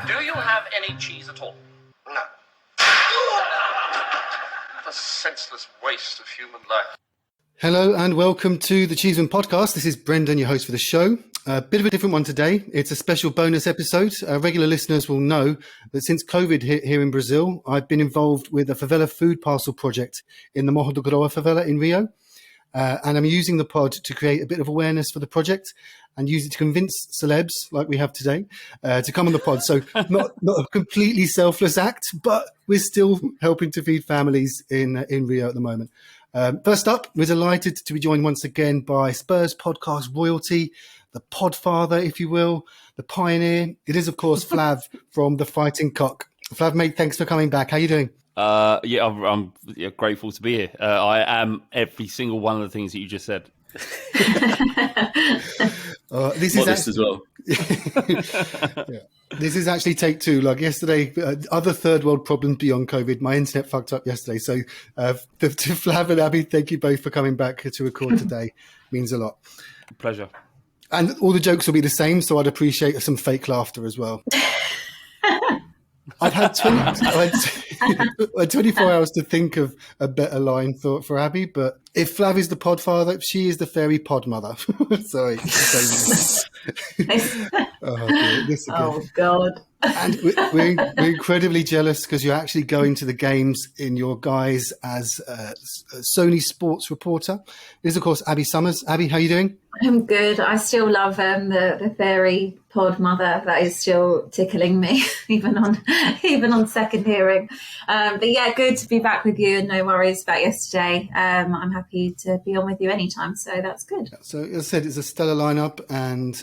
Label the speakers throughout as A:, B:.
A: Do you have any cheese at all?
B: No. A senseless waste of human life.
C: Hello and welcome to the Cheeseman Podcast. This is Brendan, your host for the show. A bit of a different one today. It's a special bonus episode. Regular listeners will know that since COVID hit here in Brazil, I've been involved with a favela food parcel project in the Morro do Groa favela in Rio. And I'm using the pod to create a bit of awareness for the project and use it to convince celebs like we have today to come on the pod. So not a completely selfless act, but we're still helping to feed families in Rio at the moment. First up, we're delighted to be joined once again by Spurs podcast royalty, the podfather, if you will, the pioneer. It is, of course, Flav from The Fighting Cock. Flav, mate, thanks for coming back. How are you doing?
D: I'm grateful to be here. I am every single one of the things that you just said.
C: This is
D: as well.
C: Yeah. This is actually take two. Like yesterday, other third world problems beyond COVID. My internet fucked up yesterday. So to Flav and Abbi, thank you both for coming back to record today. Means a lot.
D: Pleasure.
C: And all the jokes will be the same, so I'd appreciate some fake laughter as well. I've had 24 hours to think of a better line for Abbi, but if Flav is the podfather, she is the fairy pod mother. Sorry.
E: Oh, God.
C: And we're incredibly jealous because you're actually going to the games in your guise as a Sony sports reporter. This is, of course, Abbi Summers. Abbi, how are you doing?
E: I'm good. I still love the fairy pod mother. That is still tickling me, even on second hearing. But yeah, good to be back with you, and no worries about yesterday. I'm happy to be on with you anytime, so that's good.
C: So as I said, it's a stellar lineup, and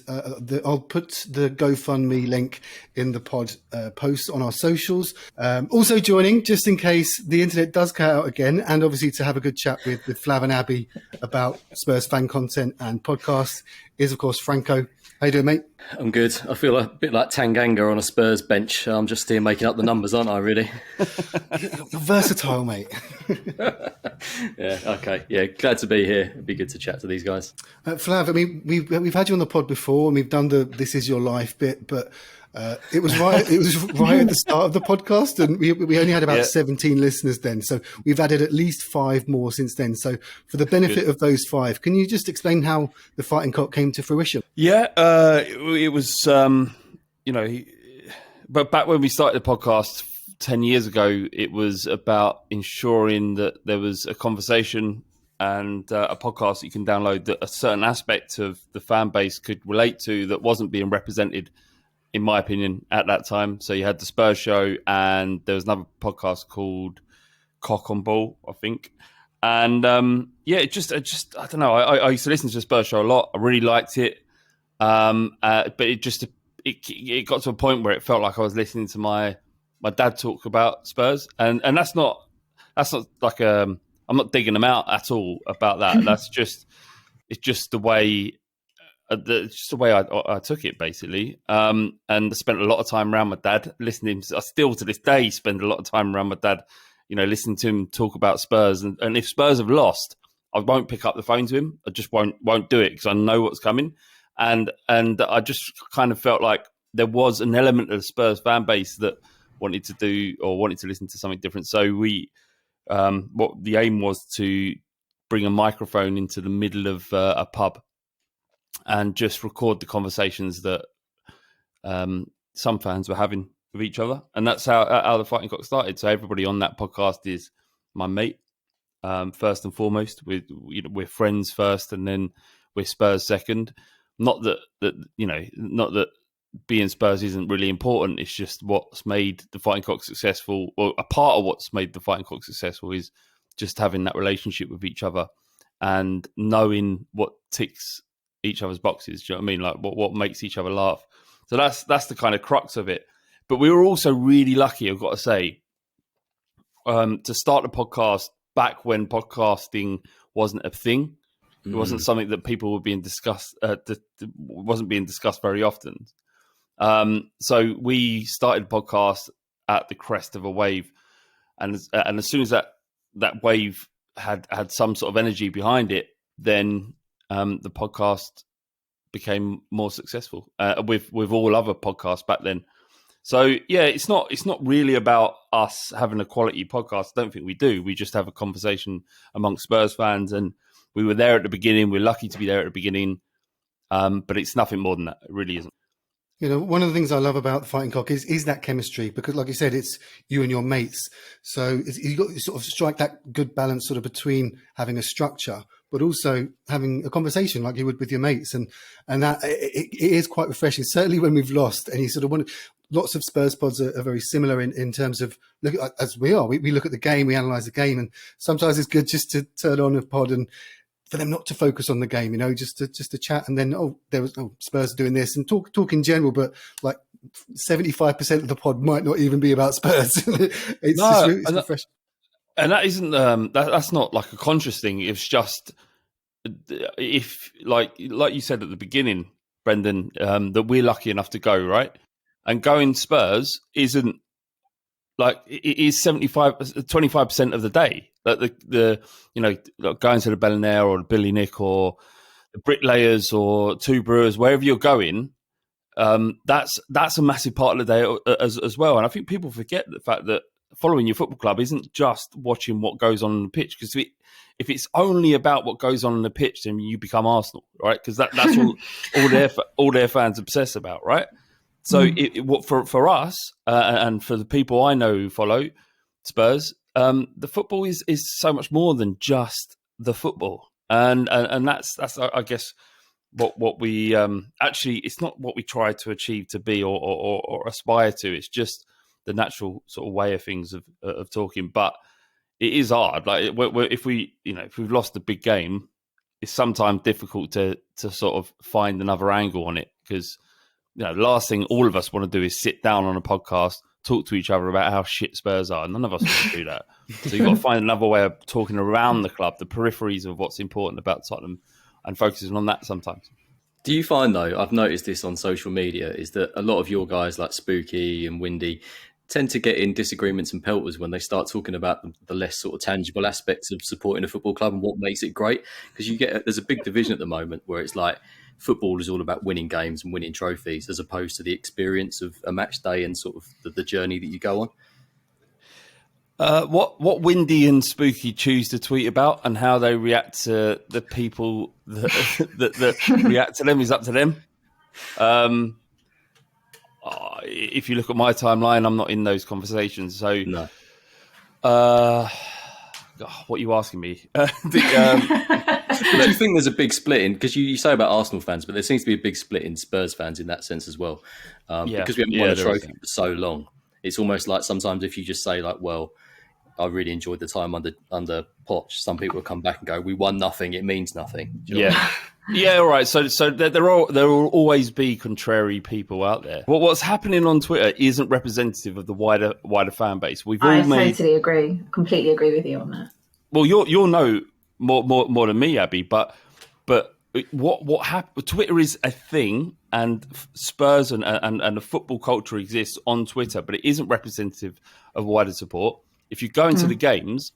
C: I'll put the GoFundMe link in the pod post on our socials. Also joining, just in case the internet does cut out again, and obviously to have a good chat with Flav and Abbi about Spurs fan content and podcasts, is of course Franco. How you doing, mate?
F: I'm good. I feel a bit like Tanganga on a Spurs bench. I'm just here making up the numbers, aren't I, really?
C: You're versatile, mate.
F: Yeah, okay. Yeah, glad to be here. It'd be good to chat to these guys.
C: Flav, I mean, we've had you on the pod before, and we've done the "This Is Your Life" bit, but it was right at the start of the podcast, and we only had about 17 listeners then. So we've added at least 5 more since then. So for the benefit of those 5, can you just explain how the Fighting Cock came to fruition?
D: Yeah, it was, but back when we started the podcast 10 years ago, it was about ensuring that there was a conversation and a podcast that you can download that a certain aspect of the fan base could relate to that wasn't being represented, in my opinion, at that time. So you had the Spurs show, and there was another podcast called Cock on Ball, I think. And it just I don't know. I used to listen to the Spurs show a lot. I really liked it, but it got to a point where it felt like I was listening to my dad talk about Spurs, and that's not like I'm not digging them out at all about that. It's just the way. It's just the way I took it, basically. And I spent a lot of time around my dad listening. I still, to this day, spend a lot of time around my dad, listening to him talk about Spurs. And if Spurs have lost, I won't pick up the phone to him. I just won't do it because I know what's coming. And I just kind of felt like there was an element of the Spurs fan base that wanted to listen to something different. So what the aim was to bring a microphone into the middle of a pub and just record the conversations that some fans were having with each other. And that's how the Fighting Cock started. So everybody on that podcast is my mate, first and foremost. We're friends first, and then we're Spurs second. Not that being Spurs isn't really important. It's just what's made the Fighting Cock successful, or a part of what's made the Fighting Cock successful, is just having that relationship with each other and knowing what ticks each other's boxes. Do you know what I mean? Like what makes each other laugh. So that's the kind of crux of it. But we were also really lucky, I've got to say, to start the podcast back when podcasting wasn't a thing. It wasn't something that people were being discussed. Wasn't being discussed very often. So we started the podcast at the crest of a wave, and as soon as that wave had some sort of energy behind it, then the podcast became more successful with all other podcasts back then. So yeah, it's not really about us having a quality podcast. I don't think we do. We just have a conversation amongst Spurs fans, and we were there at the beginning. We're lucky to be there at the beginning, but it's nothing more than that. It really isn't.
C: You know, one of the things I love about the Fighting Cock is that chemistry, because like you said, it's you and your mates. So you got to sort of strike that good balance sort of between having a structure, but also having a conversation like you would with your mates. And that it is quite refreshing, certainly when we've lost. And you sort of want lots of Spurs pods are very similar in terms of as we are. We look at the game, we analyse the game, and sometimes it's good just to turn on a pod and for them not to focus on the game, you know, just to chat, and then Spurs are doing this, and talk in general, but like 75% of the pod might not even be about Spurs. It's refreshing.
D: And that isn't that's not like a conscious thing. It's just if like you said at the beginning, Brendan, that we're lucky enough to go, right, and going Spurs isn't like it is 25% of the day. Like the like going to the Bellinaire or the Billy Nick or the Bricklayers or Two Brewers, wherever you're going, that's a massive part of the day as well. And I think people forget the fact that following your football club isn't just watching what goes on the pitch. Because if it's only about what goes on the pitch, then you become Arsenal, right? Because that's all their fans obsess about, right? So what for us and for the people I know who follow Spurs, the football is so much more than just the football, and that's I guess what we actually, it's not what we try to achieve to be or aspire to. It's just the natural sort of way of things of talking. But it is hard. Like if we've lost a big game, it's sometimes difficult to sort of find another angle on it, because the last thing all of us want to do is sit down on a podcast, talk to each other about how shit Spurs are. None of us want to do that. So you've got to find another way of talking around the club, the peripheries of what's important about Tottenham, and focusing on that sometimes.
F: Do you find, though, I've noticed this on social media, is that a lot of your guys like Spooky and Windy tend to get in disagreements and pelters when they start talking about the less sort of tangible aspects of supporting a football club and what makes it great? Because there's a big division at the moment where it's like football is all about winning games and winning trophies, as opposed to the experience of a match day and sort of the journey that you go on.
D: What Windy and Spooky choose to tweet about and how they react to the people that react to them is up to them. If you look at my timeline, I'm not in those conversations. So,
F: no.
D: What are you asking me?
F: Do you think there's a big split in, because you say about Arsenal fans, but there seems to be a big split in Spurs fans in that sense as well, because we haven't won a trophy for so long. It's almost like sometimes if you just say like, well, I really enjoyed the time under Poch, some people will come back and go, we won nothing, it means nothing.
D: Yeah, all right. So there will always be contrary people out there. What's happening on Twitter isn't representative of the wider fan base.
E: Totally agree. Completely agree with you on that.
D: Well, you'll know more than me, Abby. But what happened? Twitter is a thing, and Spurs and the football culture exists on Twitter, but it isn't representative of wider support. If you go into the games,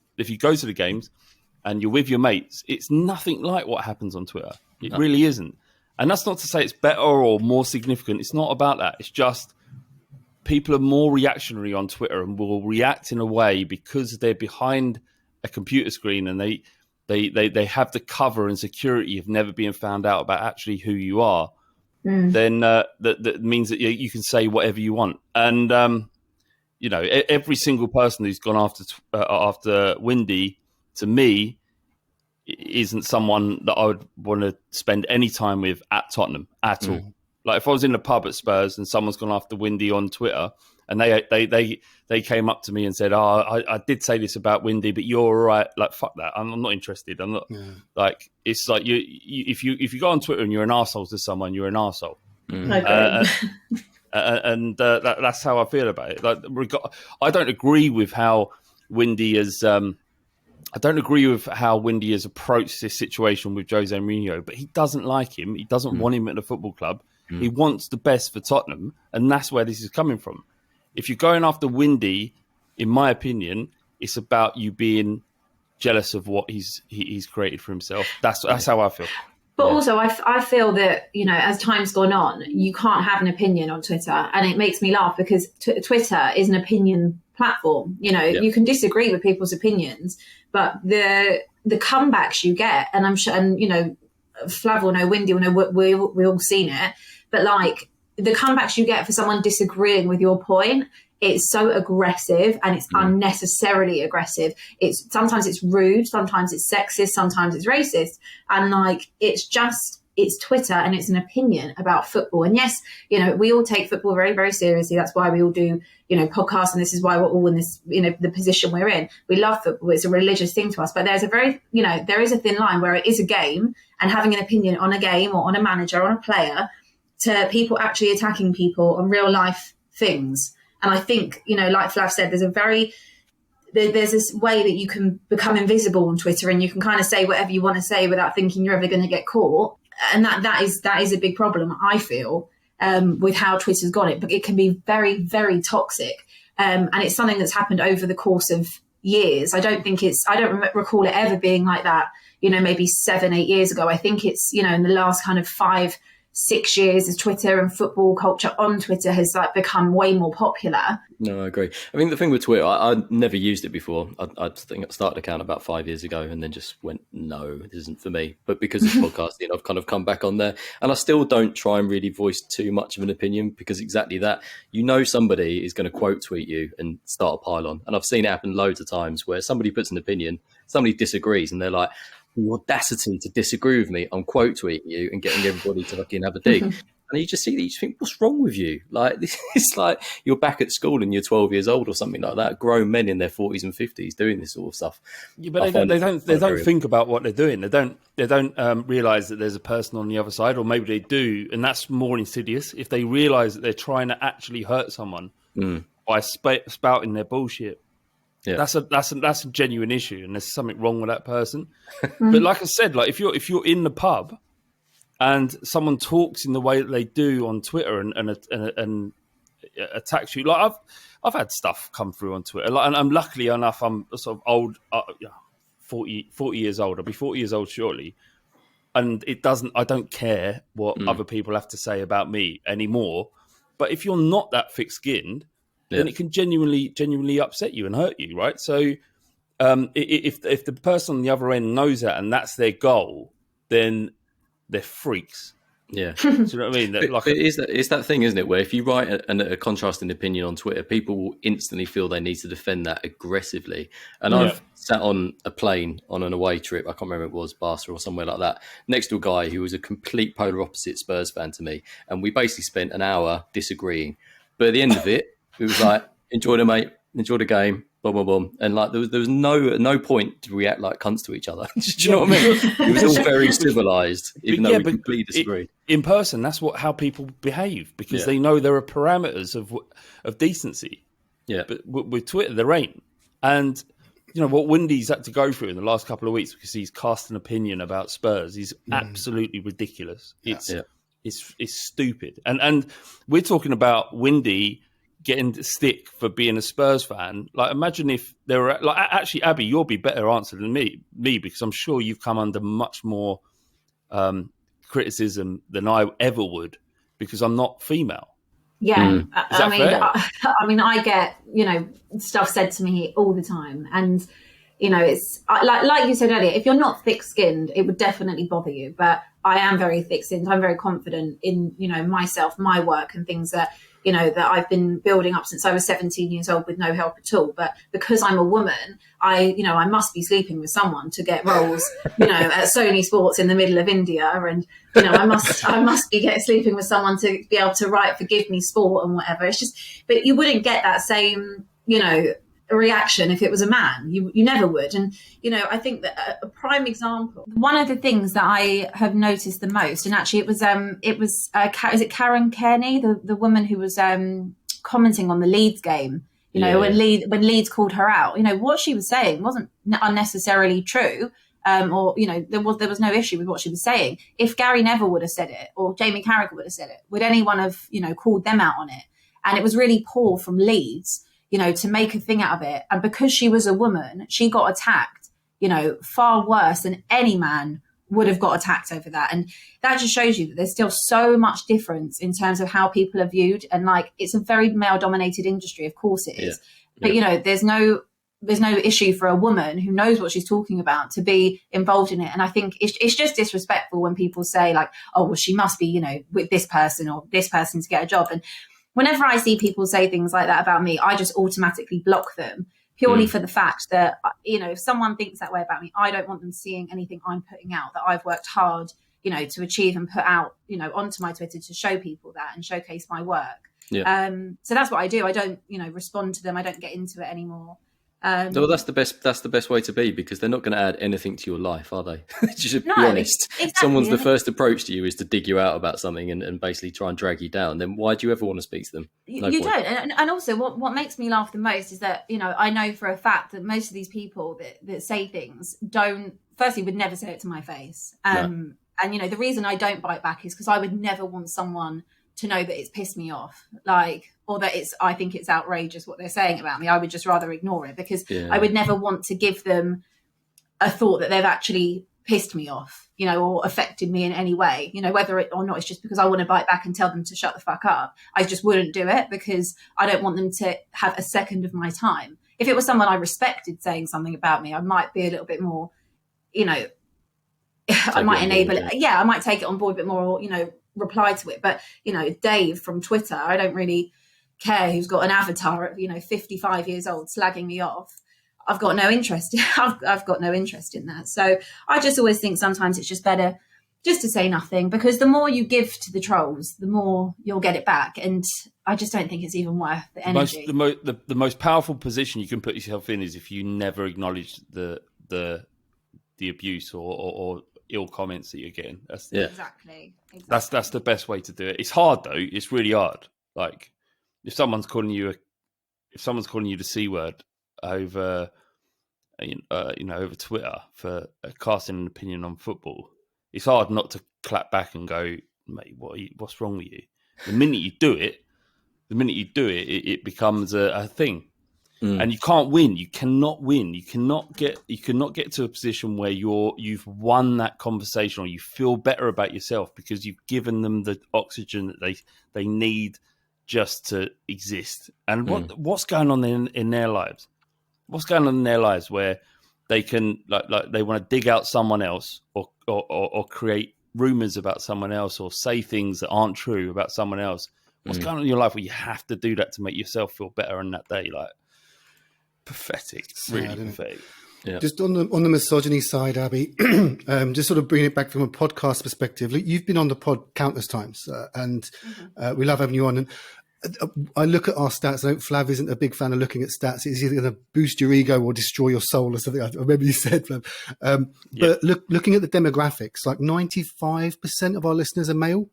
D: and you're with your mates, it's nothing like what happens on Twitter. It really isn't. And that's not to say it's better or more significant. It's not about that. It's just people are more reactionary on Twitter and will react in a way because they're behind a computer screen and they have the cover and security of never being found out about actually who you are. Then that means that you can say whatever you want. And every single person who's gone after Windy, to me, isn't someone that I would want to spend any time with at Tottenham at all. Like if I was in the pub at Spurs and someone's gone after Windy on Twitter and they came up to me and said, I did say this about Windy, but you're all right. Like, fuck that. I'm not interested. I'm not like, it's like if you go on Twitter and you're an arsehole to someone, you're an arsehole. And that's how I feel about it. Like, I don't agree with how Windy has. I don't agree with how Windy has approached this situation with Jose Mourinho, but he doesn't like him. He doesn't want him at the football club. He wants the best for Tottenham, and that's where this is coming from. If you're going after Windy, in my opinion, it's about you being jealous of what he's created for himself. That's how I feel.
E: But also, I feel that, you know, as time's gone on, you can't have an opinion on Twitter. And it makes me laugh because Twitter is an opinion platform. You know, you can disagree with people's opinions, but the comebacks you get, and I'm sure, and, you know, Flav will know, Windy will know, we all seen it. But like the comebacks you get for someone disagreeing with your point, it's so aggressive and it's unnecessarily aggressive. Sometimes it's rude, sometimes it's sexist, sometimes it's racist. And like, it's Twitter and it's an opinion about football. And yes, you know, we all take football very, very seriously. That's why we all do, you know, podcasts. And this is why we're all in this, you know, the position we're in. We love football. It's a religious thing to us. But there's there is a thin line where it is a game, and having an opinion on a game or on a manager, on a player, to people actually attacking people on real life things. And I think, you know, like Flav said, there's this way that you can become invisible on Twitter, and you can kind of say whatever you want to say without thinking you're ever going to get caught. And that is a big problem, I feel, with how Twitter's got it. But it can be very, very toxic. And it's something that's happened over the course of years. I don't recall it ever being like that, you know, maybe 7-8 years ago. I think it's, you know, in the last kind of 5-6 years as Twitter and football culture on Twitter has like become way more popular.
F: No, I agree. I mean, the thing with Twitter, I never used it before. I think I started an account about 5 years ago and then just went, no, this isn't for me. But because of podcasting, I've kind of come back on there. And I still don't try and really voice too much of an opinion, because exactly that, you know, somebody is going to quote tweet you and start a pile-on. And I've seen it happen loads of times where somebody puts an opinion, somebody disagrees, and they're like, the audacity to disagree with me, I'm quote tweeting you and getting everybody to fucking have a dig. And you just see that, you just think, what's wrong with you? Like, it's like you're back at school and you're 12 years old or something like that. Grown men in their 40s and 50s doing this sort of stuff.
D: Yeah, but they don't think about what they're doing. They don't realise that there's a person on the other side, or maybe they do, and that's more insidious. If they realise that they're trying to actually hurt someone by spouting their bullshit. Yeah. That's a genuine issue, and there's something wrong with that person. But like I said, like if you're in the pub and someone talks in the way that they do on Twitter and attacks you, like I've had stuff come through on Twitter, like, and I'm luckily enough, I'm sort of old, 40 years old. I'll be 40 years old shortly, and I don't care what other people have to say about me anymore. But if you're not that thick-skinned, then it can genuinely upset you and hurt you, right? So if the person on the other end knows that and that's their goal, then they're freaks. Yeah. Do you know what I mean?
F: It's that thing, isn't it, where if you write a contrasting opinion on Twitter, people will instantly feel they need to defend that aggressively. And I've sat on a plane on an away trip, I can't remember if it was Barca or somewhere like that, next to a guy who was a complete polar opposite Spurs fan to me. And we basically spent an hour disagreeing. But at the end of it, it was like, enjoy the mate, enjoy the game, boom, boom, boom. And like there was no point to react like cunts to each other. Do you know what I mean? It was all very civilized, even though we completely disagreed.
D: In person, that's how people behave, because they know there are parameters of decency. Yeah. But with Twitter, there ain't. And you know what Windy's had to go through in the last couple of weeks, because he's cast an opinion about Spurs, is absolutely ridiculous. It's stupid. And we're talking about Windy getting stick for being a Spurs fan. Like, imagine if there were, like, actually, Abbi, you'll be better answer than me, because I'm sure you've come under much more criticism than I ever would, because I'm not female.
E: Yeah, I mean, I get, you know, stuff said to me all the time, and you know, it's like you said earlier, if you're not thick-skinned, it would definitely bother you. But I am very thick-skinned. I'm very confident in, you know, myself, my work, and things that, you know, that I've been building up since I was 17 years old with no help at all. But because I'm a woman, I must be sleeping with someone to get roles, you know, at Sony Sports in the middle of India. And, you know, I must be sleeping with someone to be able to write Forgive Me Sport and whatever. It's just, but you wouldn't get that same, you know, reaction if it was a man. You never would. And, you know, I think that a prime example, one of the things that I have noticed the most, and actually it was is it Karen Kearney, the woman who was commenting on the Leeds game, you know, when Leeds called her out, you know, what she was saying wasn't unnecessarily true. Or, you know, there was no issue with what she was saying. If Gary Neville would have said it, or Jamie Carragher would have said it, would anyone have, you know, called them out on it? And it was really poor from Leeds, you know, to make a thing out of it. And because she was a woman, she got attacked, you know, far worse than any man would have got attacked over that. And that just shows you that there's still so much difference in terms of how people are viewed. And like, it's a very male dominated industry. Of course it is. But, you know, there's no issue for a woman who knows what she's talking about to be involved in it. And I think it's just disrespectful when people say like, oh, well, she must be, you know, with this person or this person to get a job. And whenever I see people say things like that about me, I just automatically block them purely for the fact that, you know, if someone thinks that way about me, I don't want them seeing anything I'm putting out that I've worked hard, you know, to achieve and put out, you know, onto my Twitter to show people that and showcase my work. So that's what I do. I don't, you know, respond to them. I don't get into it anymore.
F: Well, that's the best way to be, because they're not going to add anything to your life, are they? Just be honest.
E: Exactly.
F: Someone's the first approach to you is to dig you out about something and basically try and drag you down. Then why do you ever want to speak to them?
E: You don't. And also what makes me laugh the most is that, you know, I know for a fact that most of these people that say things would never say it to my face. And, you know, the reason I don't bite back is because I would never want someone to know that it's pissed me off, like, or that I think it's outrageous what they're saying about me. I would just rather ignore it, because I would never want to give them a thought that they've actually pissed me off, you know, or affected me in any way, you know, whether it or not it's just because I want to bite back and tell them to shut the fuck up. I just wouldn't do it, because I don't want them to have a second of my time. If it was someone I respected saying something about me, I might be a little bit more, you know, I might enable it. Yeah, I might take it on board a bit more, or, you know, reply to it. But, you know, Dave from Twitter, I don't really care, who's got an avatar at, you know, 55 years old slagging me off. I've got no interest. I've got no interest in that. So I just always think sometimes it's just better just to say nothing, because the more you give to the trolls, the more you'll get it back. And I just don't think it's even worth the energy.
D: The most powerful position you can put yourself in is if you never acknowledge the abuse or ill comments that you're getting.
E: Exactly.
D: That's the best way to do it. It's hard though. It's really hard. Like if someone's calling you the C word over, over Twitter for casting an opinion on football, it's hard not to clap back and go, mate, what's wrong with you? The minute you do it, it becomes a thing. And you can't win. You cannot win. You cannot get to a position where you've won that conversation, or you feel better about yourself because you've given them the oxygen that they need just to exist. And what's going on in their lives? What's going on in their lives where they can like they want to dig out someone else or create rumors about someone else or say things that aren't true about someone else? What's going on in your life where you have to do that to make yourself feel better on that day? Like, pathetic, really pathetic.
C: Yeah. Just on the misogyny side, Abby, just sort of bringing it back from a podcast perspective. Look, you've been on the pod countless times, and we love having you on. And I look at our stats. I know Flav isn't a big fan of looking at stats. It's either going to boost your ego or destroy your soul, or something. I remember you said, Flav. But looking at the demographics, like 95% of our listeners are male,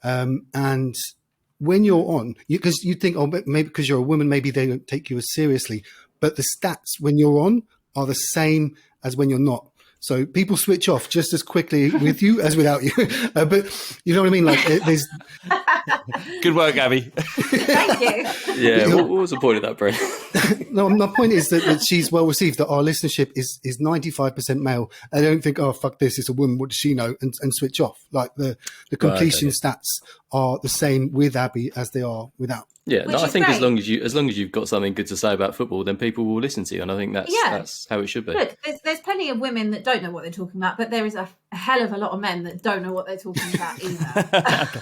C: and when you're on, because you think, oh, maybe because you're a woman, maybe they don't take you as seriously. But the stats when you're on are the same as when you're not. So people switch off just as quickly with you as without you. But you know what I mean? Like, there's
D: good work, Abby.
E: Thank you.
F: Yeah. What was the point of that, Brent?
C: No, my point is that she's well received. That our listenership is 95% male. I don't think, oh fuck this, it's a woman. What does she know? And switch off. Like the completion stats are the same with Abby as they are without.
F: Yeah, no, I think great. as long as you've got something good to say about football, then people will listen to you, and I think that's how it should be.
E: Look, there's plenty of women that don't know what they're talking about, but there is a hell of a lot of men that don't know what they're talking about either.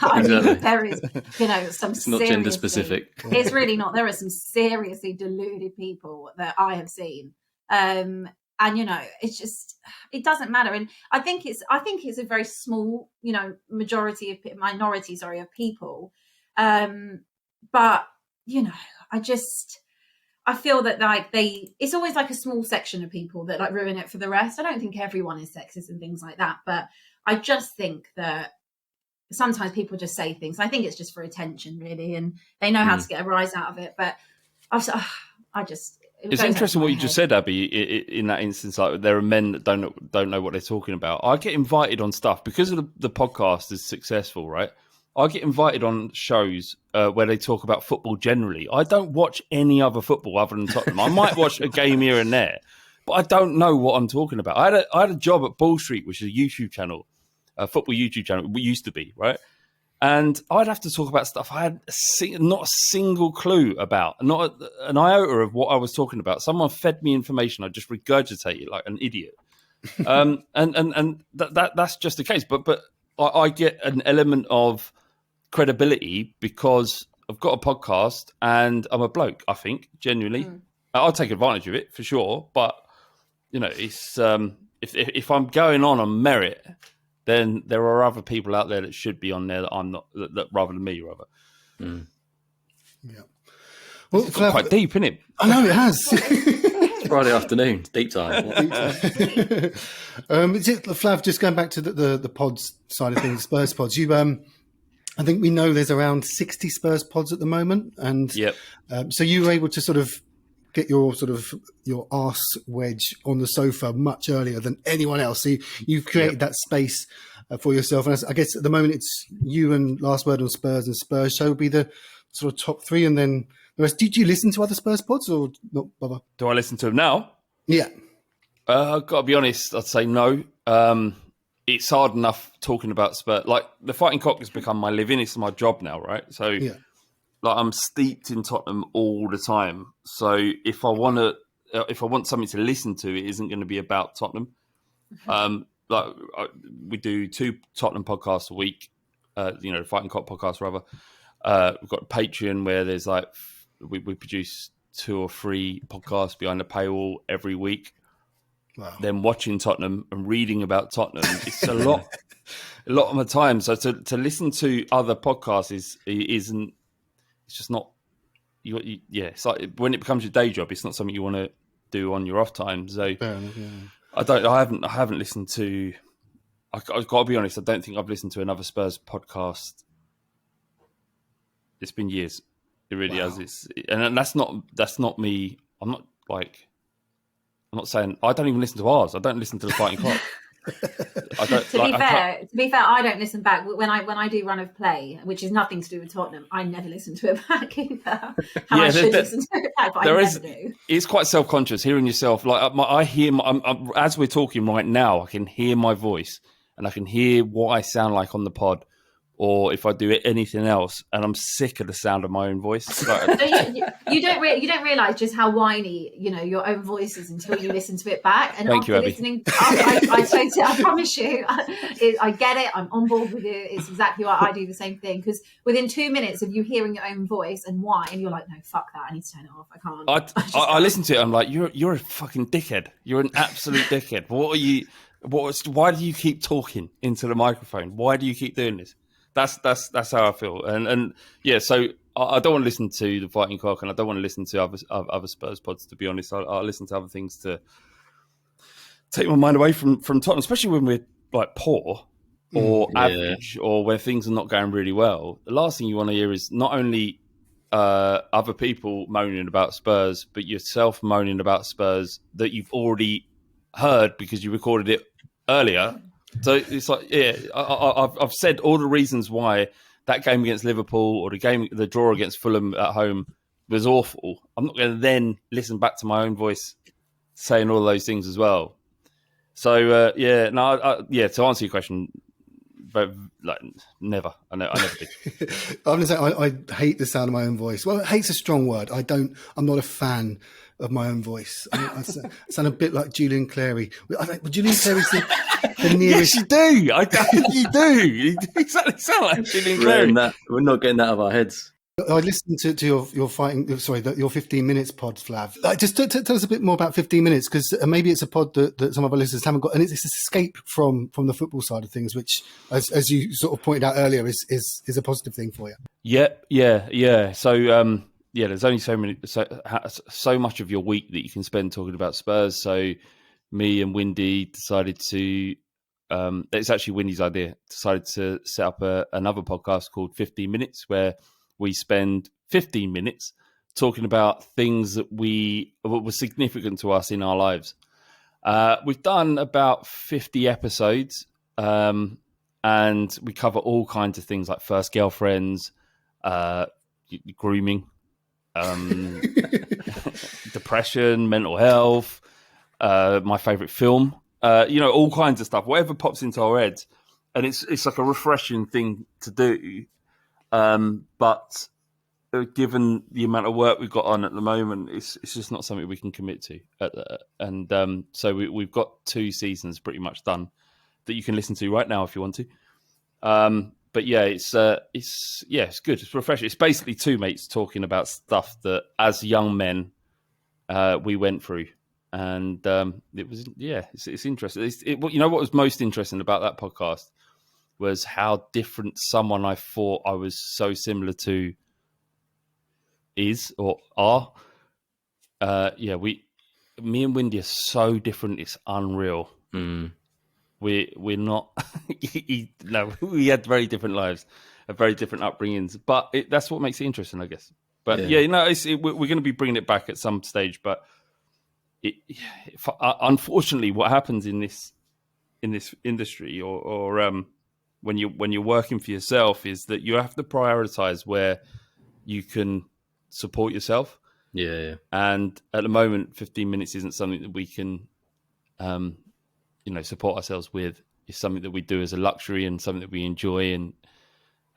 E: I mean, there is, some.
F: It's not gender specific.
E: It's really not. There are some seriously deluded people that I have seen, and it's just, it doesn't matter. And I think it's a very small, minority of people. But, I feel that it's always like a small section of people that like ruin it for the rest. I don't think everyone is sexist and things like that, but I just think that sometimes people just say things. I think it's just for attention, really, and they know how to get a rise out of it. But
D: it's interesting what you just said, Abby. In that instance, like there are men that don't know what they're talking about. I get invited on stuff because of the podcast is successful, right? I get invited on shows where they talk about football generally. I don't watch any other football other than Tottenham. I might watch a game here and there, but I don't know what I'm talking about. I had a job at Ball Street, which is a YouTube channel, a football YouTube channel. We used to be, right? And I'd have to talk about stuff I had not a single clue about, not an iota of what I was talking about. Someone fed me information, I just regurgitated like an idiot. And that's just the case. But I get an element of credibility because I've got a podcast and I'm a bloke, I think, genuinely. I'll take advantage of it for sure. But, you know, it's if I'm going on merit, then there are other people out there that should be on there that I'm not, that rather than me, rather.
C: Yeah. Well,
D: It's quite deep, isn't it?
C: I know it has.
F: It's Friday afternoon, deep time.
C: Flav, just going back to the pods side of things, Spurs pods. You, I think we know there's around 60 Spurs pods at the moment, and so you were able to sort of get your arse wedge on the sofa much earlier than anyone else. So you've created that space for yourself. And I guess at the moment it's you and Last Word on Spurs and Spurs Show will be the sort of top three. And then the rest. Did you listen to other Spurs pods or not bother?
D: Do I listen to them now?
C: Yeah.
D: I've got to be honest, I'd say no. It's hard enough talking about Spurs. Like, the Fighting Cock has become my living. It's my job now, right? So like, I'm steeped in Tottenham all the time. So if I want something to listen to, it isn't going to be about Tottenham. We do 2 Tottenham podcasts a week. The Fighting Cock podcast rather. We've got Patreon where there's like we produce 2 or 3 podcasts behind the paywall every week.
C: Wow.
D: Then watching Tottenham and reading about Tottenham, it's a lot of my time. So to listen to other podcasts isn't. It's just not. It's like when it becomes your day job, it's not something you want to do on your off time. So
C: fair enough,
D: I haven't listened to. I've got to be honest. I don't think I've listened to another Spurs podcast. It's been years. It really has. And that's not me. I'm not saying I don't even listen to ours. I don't listen to the Fighting Cock.
E: To be fair, I don't listen back when I do Run of Play, which is nothing to do with Tottenham. I never listen to it back either. I should listen to it back, but I never do.
D: It's quite self-conscious hearing yourself. Like I hear, as we're talking right now, I can hear my voice and I can hear what I sound like on the pod, or if I do anything else, and I'm sick of the sound of my own voice. Like,
E: you don't realise just how whiny your own voice is until you listen to it back. And
D: thank you, Abby.
E: Listening, I promise you, I get it. I'm on board with you. It's exactly what I do. The same thing, because within 2 minutes of you hearing your own voice and whine, you're like, no, fuck that. I need to turn it off. I can't.
D: I listen to it. I'm like, you're a fucking dickhead. You're an absolute dickhead. What are you? Why do you keep talking into the microphone? Why do you keep doing this? That's how I feel, and so I don't want to listen to the Fighting Cock, and I don't want to listen to other Spurs pods. To be honest, I'll listen to other things to take my mind away from Tottenham, especially when we're like poor or average, or where things are not going really well. The last thing you want to hear is not only other people moaning about Spurs, but yourself moaning about Spurs that you've already heard because you recorded it earlier. So it's like, I've said all the reasons why that game against Liverpool or the draw against Fulham at home was awful. I'm not going to then listen back to my own voice saying all those things as well. So to answer your question, but like never, I never did.
C: I'm going to say I hate the sound of my own voice. Well, hate's a strong word. I'm not a fan of my own voice. I sound a bit like Julian Clary. Julian Clary's the nearest.
D: Yes, you do. You do. You exactly sound like Julian Clary.
F: We're not getting that out of our heads.
C: I listened to your 15 minutes pod, Flav. Just tell us a bit more about 15 minutes, because maybe it's a pod that some of our listeners haven't got, and it's escape from the football side of things, which, as you sort of pointed out earlier, is a positive thing for you.
D: Yeah. So there's only so much of your week that you can spend talking about Spurs. So me and Windy decided to. It's actually Windy's idea. Decided to set up another podcast called 15 Minutes, where we spend 15 minutes talking about things that were significant to us in our lives. We've done about 50 episodes, and we cover all kinds of things like first girlfriends, grooming, depression, mental health, my favourite film, all kinds of stuff, whatever pops into our heads. And it's like a refreshing thing to do. But given the amount of work we've got on at the moment, it's just not something we can commit to. So we've got 2 seasons pretty much done that you can listen to right now if you want to. But yeah, it's good. It's refreshing. It's basically 2 mates talking about stuff that as young men we went through, and it was it's interesting. What was most interesting about that podcast was how different someone I thought I was so similar to is or are. Me and Windy are so different. It's unreal. We're not. We had very different lives, very different upbringings. But that's what makes it interesting, I guess. But we're going to be bringing it back at some stage. But unfortunately, what happens in this industry, or when you're working for yourself, is that you have to prioritize where you can support yourself.
F: Yeah.
D: And at the moment, 15 minutes isn't something that we can, support ourselves with. It's something that we do as a luxury and something that we enjoy. And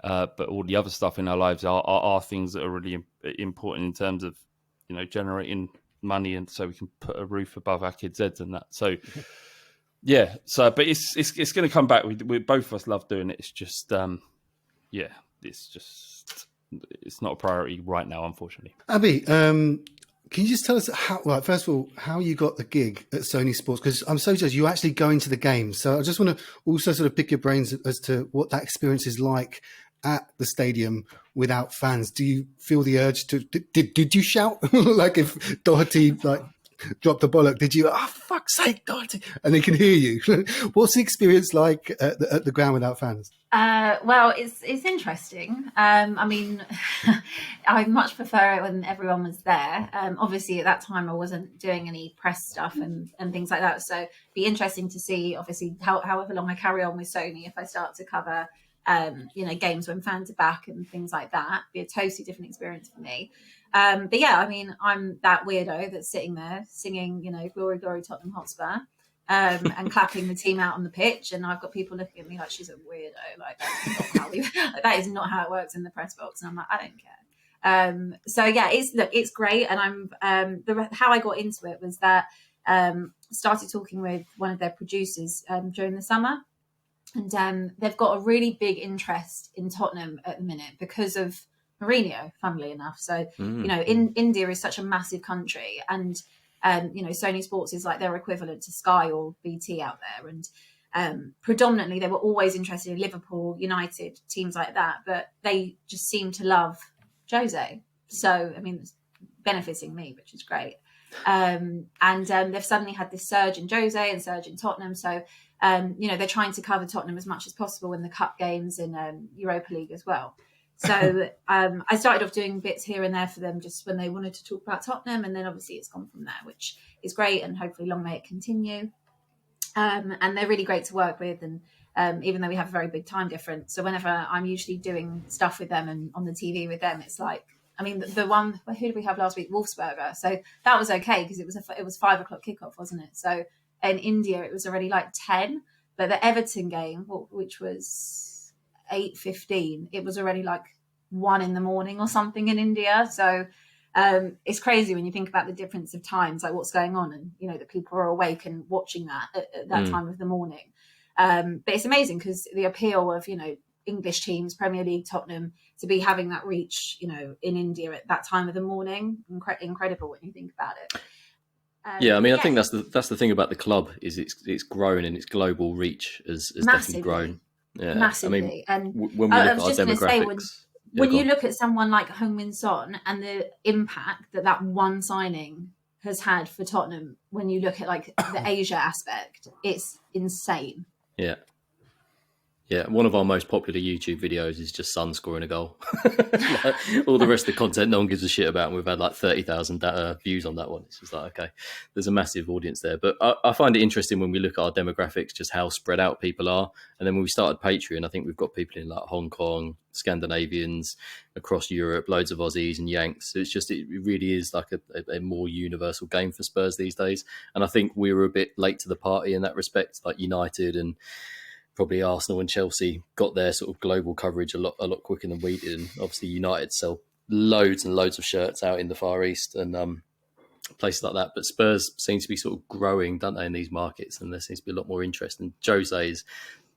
D: but all the other stuff in our lives are things that are really important in terms of, generating money, and so we can put a roof above our kids' heads and that. So yeah. So, but it's going to come back. We both of us love doing it. It's just it's not a priority right now, unfortunately.
C: Abbi, can you just tell us first of all, how you got the gig at Sony Sports? Because I'm so jealous you actually go into the games. So I just want to also sort of pick your brains as to what that experience is like at the stadium without fans. Do you feel the urge to? Did you shout like if Doherty dropped the bollock? Did you? Oh, fuck's sake, Doherty! And they can hear you. What's the experience like at the ground without fans?
E: Well, it's interesting. I mean, I much prefer it when everyone was there. Obviously, at that time, I wasn't doing any press stuff and things like that. So it'd be interesting to see, obviously, however long I carry on with Sony, if I start to cover, games when fans are back and things like that. It'd be a totally different experience for me. But yeah, I mean, I'm that weirdo that's sitting there singing, Glory, Glory, Tottenham Hotspur. And clapping the team out on the pitch, and I've got people looking at me like she's a weirdo. Like that is not how it works in the press box. And I'm like, I don't care. So yeah, it's great. And I'm how I got into it was that started talking with one of their producers during the summer, and they've got a really big interest in Tottenham at the minute because of Mourinho, funnily enough. So India is such a massive country, and Sony Sports is like their equivalent to Sky or BT out there. And predominantly they were always interested in Liverpool, United, teams like that. But they just seem to love Jose. So, I mean, it's benefiting me, which is great. And they've suddenly had this surge in Jose and surge in Tottenham. So, they're trying to cover Tottenham as much as possible in the cup games in Europa League as well. So I started off doing bits here and there for them just when they wanted to talk about Tottenham, and then obviously it's gone from there, which is great, and hopefully long may it continue. And they're really great to work with, and even though we have a very big time difference, so whenever I'm usually doing stuff with them and on the TV with them, it's like, I mean, the one, who did we have last week? Wolfsburger. So that was okay because it was 5 o'clock kickoff, wasn't it? So in India it was already like 10, but the Everton game, which was 8:15, it was already like 1 a.m. or something in India. So it's crazy when you think about the difference of times, like what's going on, and that people are awake and watching that at that time of the morning. But it's amazing because the appeal of English teams, Premier League, Tottenham, to be having that reach in India at that time of the morning, incredible when you think about it.
F: I mean, I think that's the thing about the club is it's grown, and its global reach has definitely grown. Yeah,
E: massively.
F: I mean,
E: And
F: when we look at our demographics,
E: when you look at someone like Heung-min Son and the impact that one signing has had for Tottenham, when you look at like the Asia aspect, it's insane.
F: Yeah. Yeah, one of our most popular YouTube videos is just Son scoring a goal. Like, all the rest of the content no one gives a shit about, and we've had like 30,000 views on that one. It's just like, okay, there's a massive audience there. But I find it interesting when we look at our demographics, just how spread out people are. And then when we started Patreon, I think we've got people in like Hong Kong, Scandinavians, across Europe, loads of Aussies and Yanks. So it's just, it really is like a more universal game for Spurs these days. And I think we were a bit late to the party in that respect, like United and probably Arsenal and Chelsea got their sort of global coverage a lot quicker than we did. And obviously United sell loads and loads of shirts out in the Far East and places like that. But Spurs seem to be sort of growing, don't they, in these markets? And there seems to be a lot more interest. And Jose is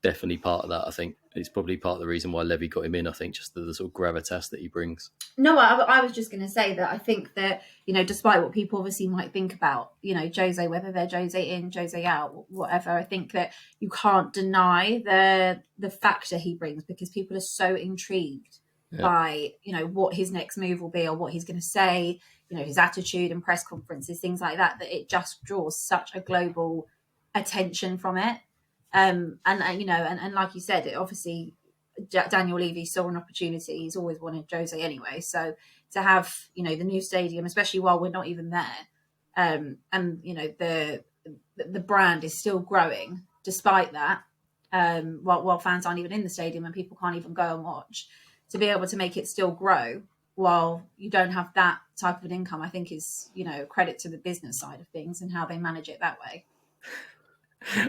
F: definitely part of that, I think. It's probably part of the reason why Levy got him in, I think, just the sort of gravitas that he brings.
G: No, I was just going to say that I think that, despite what people obviously might think about, Jose, whether they're Jose in, Jose out, whatever, I think that you can't deny the factor he brings, because people are so intrigued by, what his next move will be or what he's going to say, his attitude and press conferences, things like that, that it just draws such a global attention from it. And like you said, it obviously Daniel Levy saw an opportunity. He's always wanted Jose anyway. So to have, the new stadium, especially while we're not even there, and the brand is still growing despite that, while fans aren't even in the stadium and people can't even go and watch, to be able to make it still grow while you don't have that type of an income, I think is, credit to the business side of things and how they manage it that way.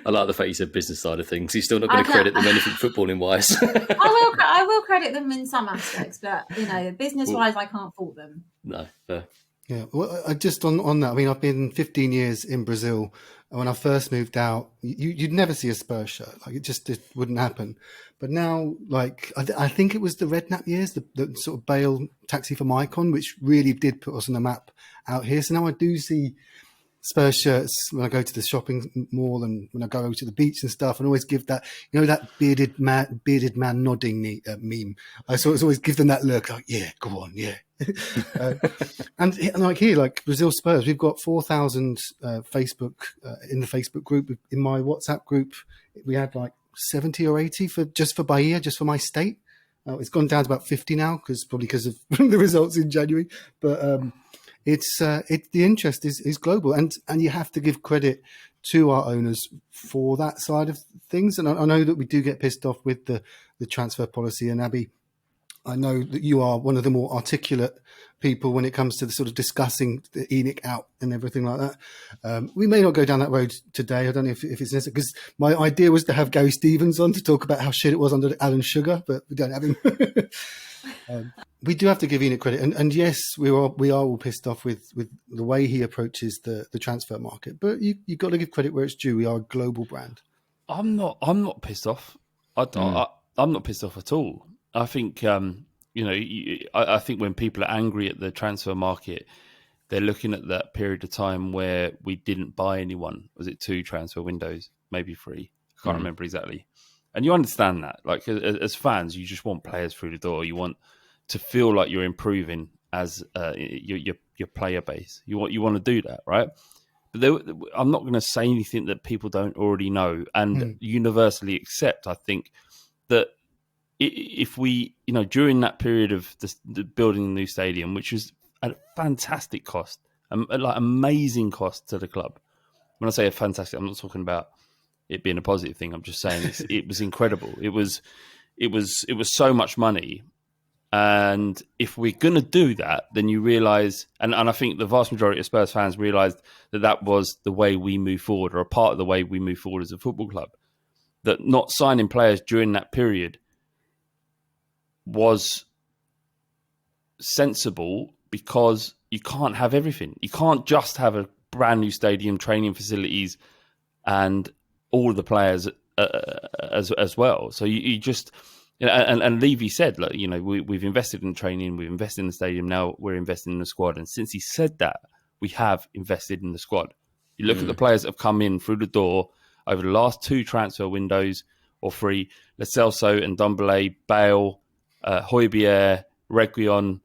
F: I like the fact you said business side of things. You're still not going to credit them anything footballing wise.
G: I will credit them in some aspects, but business wise, I can't fault them.
F: No, fair.
C: Yeah, well, just on that, I mean, I've been 15 years in Brazil. And when I first moved out, you'd never see a Spurs shirt. Like it wouldn't happen. But now, like, I think it was the Redknapp years, the sort of Bale Taxi for Mycon, which really did put us on the map out here. So now I do see Spurs shirts when I go to the shopping mall and when I go to the beach and stuff, and always give that, that bearded man nodding meme. I always give them that look, like, yeah, go on, yeah. And like here, like Brazil Spurs, we've got 4,000 Facebook in the Facebook group. In my WhatsApp group, we had like 70 or 80 for Bahia, just for my state. It's gone down to about 50 now, probably because of the results in January. But the interest is global, and you have to give credit to our owners for that side of things. And I know that we do get pissed off with the transfer policy. And Abbi, I know that you are one of the more articulate people when it comes to the sort of discussing the ENIC out and everything like that. We may not go down that road today. I don't know if it's necessary, because my idea was to have Gary Stevens on to talk about how shit it was under Alan Sugar, but we don't have him. We do have to give ENIC credit, and yes, we are all pissed off with the way he approaches the transfer market. But you got to give credit where it's due. We are a global brand.
D: I'm not pissed off. I'm not pissed off at all. I think I think when people are angry at the transfer market, they're looking at that period of time where we didn't buy anyone. Was it 2 transfer windows, maybe 3? I can't remember exactly. And you understand that, like as fans, you just want players through the door. You want to feel like you're improving as your player base. You want to do that, right? But I'm not going to say anything that people don't already know and universally accept. I think that if we, during that period of the building the new stadium, which was at a fantastic cost, like amazing cost to the club. When I say a fantastic, I'm not talking about it being a positive thing. I'm just saying it was incredible. It was so much money. And if we're going to do that, then you realise, and I think the vast majority of Spurs fans realised that was the way we move forward, or a part of the way we move forward as a football club. That not signing players during that period was sensible, because you can't have everything. You can't just have a brand new stadium, training facilities, and all of the players as well. So you just, and Levy said, like, we've invested in training, we've invested in the stadium, now we're investing in the squad. And since he said that, we have invested in the squad. You look at the players that have come in through the door over the last 2 transfer windows, or 3, Lo Celso and Ndombele, Bale, Højbjerg, Reguilon,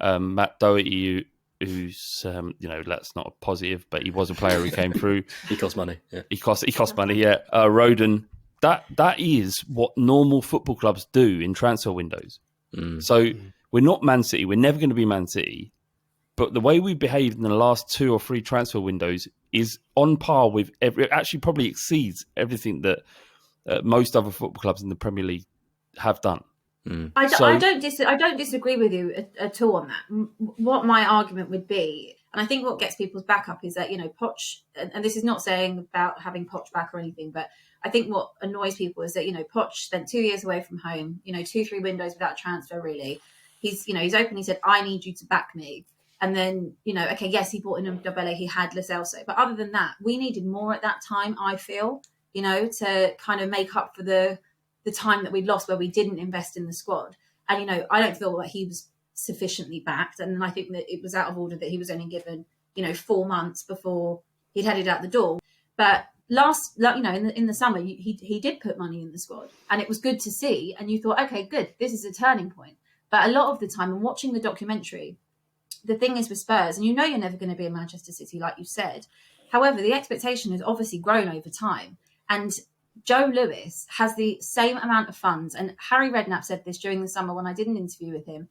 D: Matt Doherty, who's that's not a positive, but he was a player who came through.
F: He cost money. Yeah.
D: He cost money. Yeah. Rodon, that is what normal football clubs do in transfer windows. So we're not Man City. We're never going to be Man City. But the way we behaved in the last 2 or 3 transfer windows is on par with actually probably exceeds everything that most other football clubs in the Premier League have done.
G: I don't disagree with you at all on that. What my argument would be, and I think what gets people's back up is that, Poch, and this is not saying about having Poch back or anything, but I think what annoys people is that, Poch spent 2 years away from home, 2-3 windows without transfer really. He's openly said, I need you to back me. And then, okay, yes, he bought in Ndobele, he had Lo Celso. But other than that, we needed more at that time, I feel, to kind of make up for the time that we'd lost where we didn't invest in the squad. And, I don't feel that he was sufficiently backed. And I think that it was out of order that he was only given, 4 months before he'd headed out the door. But in the summer, he did put money in the squad. And it was good to see. And you thought, okay, good, this is a turning point. But a lot of the time, and watching the documentary, the thing is with Spurs, and you're never going to be a Manchester City, like you said. However, the expectation has obviously grown over time. And Joe Lewis has the same amount of funds. And Harry Redknapp said this during the summer when I did an interview with him,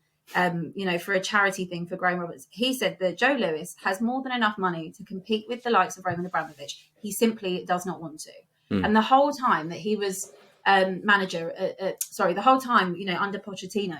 G: for a charity thing for Graham Roberts. He said that Joe Lewis has more than enough money to compete with the likes of Roman Abramovich. He simply does not want to. And the whole time that he was the whole time, under Pochettino,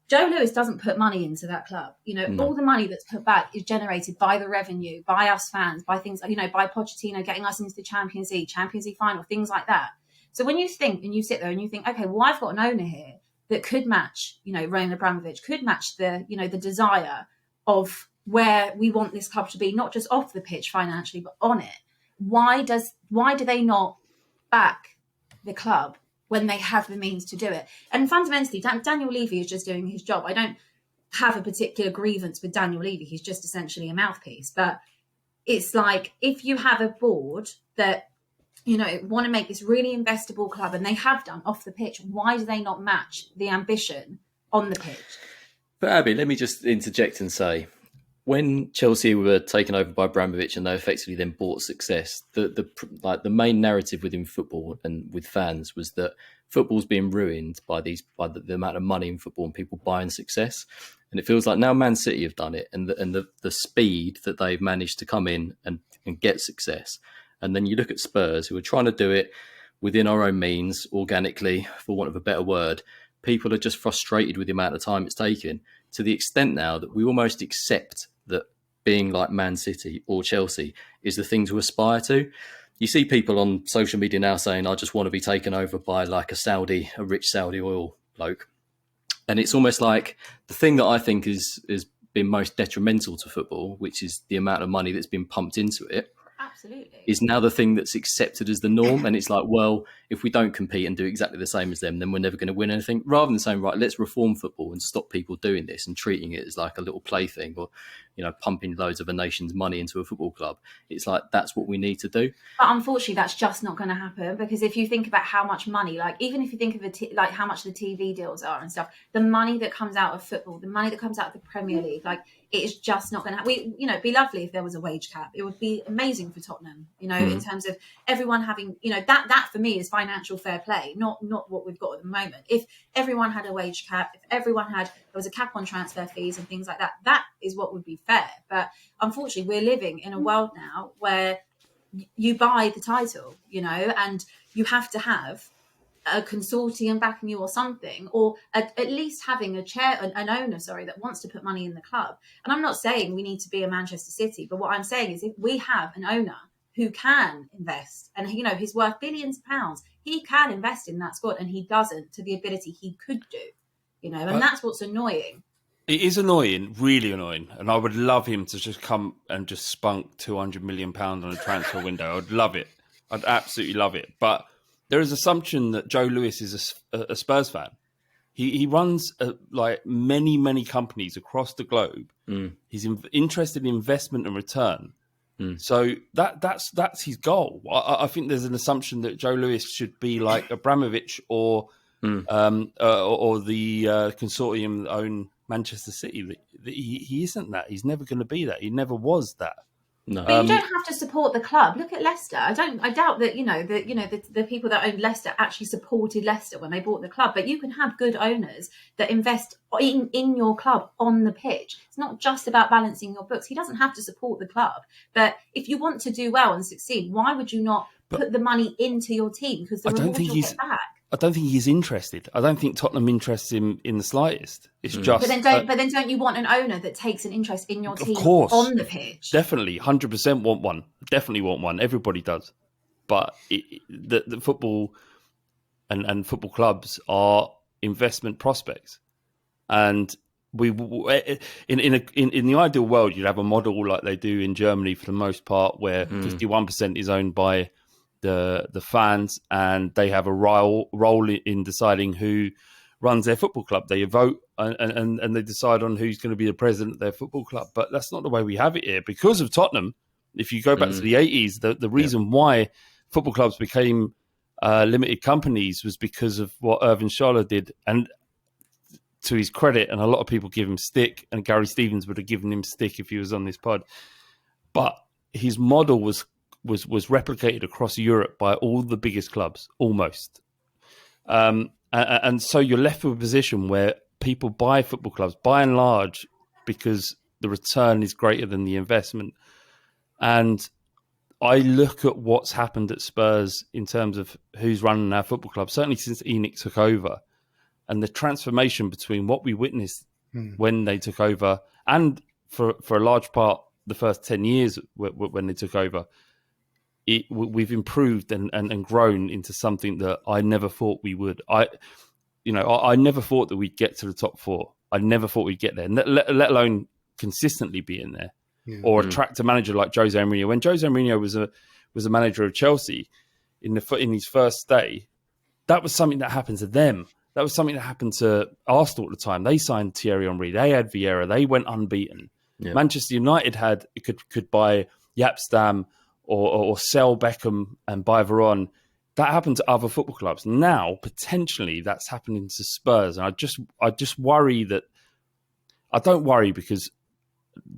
G: Joe Lewis doesn't put money into that club. All the money that's put back is generated by the revenue, by us fans, by things, by Pochettino getting us into the Champions League final, things like that. So when you think and you sit there and you think, okay, well, I've got an owner here that could match, Roman Abramovich, could match the desire of where we want this club to be, not just off the pitch financially, but on it. Why do they not back the club when they have the means to do it? And fundamentally, Daniel Levy is just doing his job. I don't have a particular grievance with Daniel Levy. He's just essentially a mouthpiece. But it's like, if you have a board that, want to make this really investable club, and they have done off the pitch, why do they not match the ambition on the pitch?
F: But Abby, let me just interject and say, when Chelsea were taken over by Abramovich and they effectively then bought success, the main narrative within football and with fans was that football's being ruined by the amount of money in football and people buying success. And it feels like now Man City have done it, and the speed that they've managed to come in and get success. And then you look at Spurs, who are trying to do it within our own means, organically, for want of a better word. People are just frustrated with the amount of time it's taken, to the extent now that we almost accept that being like Man City or Chelsea is the thing to aspire to. You see people on social media now saying, I just want to be taken over by like a rich Saudi oil bloke. And it's almost like the thing that I think has been most detrimental to football, which is the amount of money that's been pumped into it,
G: absolutely,
F: is now the thing that's accepted as the norm. And it's like, well, if we don't compete and do exactly the same as them, then we're never going to win anything. Rather than saying, right, let's reform football and stop people doing this and treating it as like a little plaything, or pumping loads of a nation's money into a football club. It's like, that's what we need to do.
G: But unfortunately, that's just not going to happen, because if you think about how much money, like even if you think of like how much the TV deals are and stuff, the money that comes out of football, the money that comes out of the Premier League, like it is just not going to happen. It'd be lovely if there was a wage cap. It would be amazing for Tottenham, in terms of everyone having, that for me is financial fair play, not what we've got at the moment. If everyone had a wage cap, if everyone there was a cap on transfer fees and things like that, that is what would be fair. But unfortunately, we're living in a world now where you buy the title, and you have to have a consortium backing you or something, or at least having an owner, that wants to put money in the club. And I'm not saying we need to be a Manchester City, but what I'm saying is if we have an owner who can invest, and he's worth billions of pounds, he can invest in that squad, and he doesn't to the ability he could do, and that's what's annoying.
D: It is annoying, really annoying, and I would love him to just come and just spunk £200 million on a transfer window. I'd love it. I'd absolutely love it. But there is assumption that Joe Lewis is a Spurs fan. He runs like many companies across the globe. He's interested in investment and return. So that's his goal. I think there's an assumption that Joe Lewis should be like Abramovich or the consortium that own Manchester City. He isn't that. He's never going to be that. He never was that.
F: No.
G: But you don't have to support the club. Look at Leicester. I doubt that the people that owned Leicester actually supported Leicester when they bought the club. But you can have good owners that invest in your club on the pitch. It's not just about balancing your books. He doesn't have to support the club. But if you want to do well and succeed, why would you not put the money into your team? Because the reward you'll get back.
D: I don't think he's interested. I don't think Tottenham interests him in the slightest. It's just.
G: But then don't you want an owner that takes an interest in your team on the pitch?
D: Definitely, 100% want one. Definitely want one. Everybody does. But the football and football clubs are investment prospects, and we in the ideal world you'd have a model like they do in Germany for the most part, where 51% is owned by the fans, and they have a role in deciding who runs their football club. They vote and they decide on who's going to be the president of their football club. But that's not the way we have it here. Because of Tottenham, if you go back to the 80s, the reason why football clubs became limited companies was because of what Irvin Scholler did. And to his credit, and a lot of people give him stick, and Gary Stevens would have given him stick if he was on this pod. But his model was replicated across Europe by all the biggest clubs, almost. And so you're left with a position where people buy football clubs, by and large, because the return is greater than the investment. And I look at what's happened at Spurs in terms of who's running our football club, certainly since ENIC took over, and the transformation between what we witnessed when they took over and for a large part the first 10 years when they took over. We've improved and grown into something that I never thought we would. I never thought that we'd get to the top four. I never thought we'd get there, let alone consistently be in there, or attract a manager like Jose Mourinho. When Jose Mourinho was a manager of Chelsea in his first day, that was something that happened to them. That was something that happened to Arsenal at the time. They signed Thierry Henry. They had Vieira. They went unbeaten. Yeah. Manchester United could buy Yapstam or sell Beckham and buy Varane. That happened to other football clubs. Now, potentially, that's happening to Spurs. And I just worry that... I don't worry because,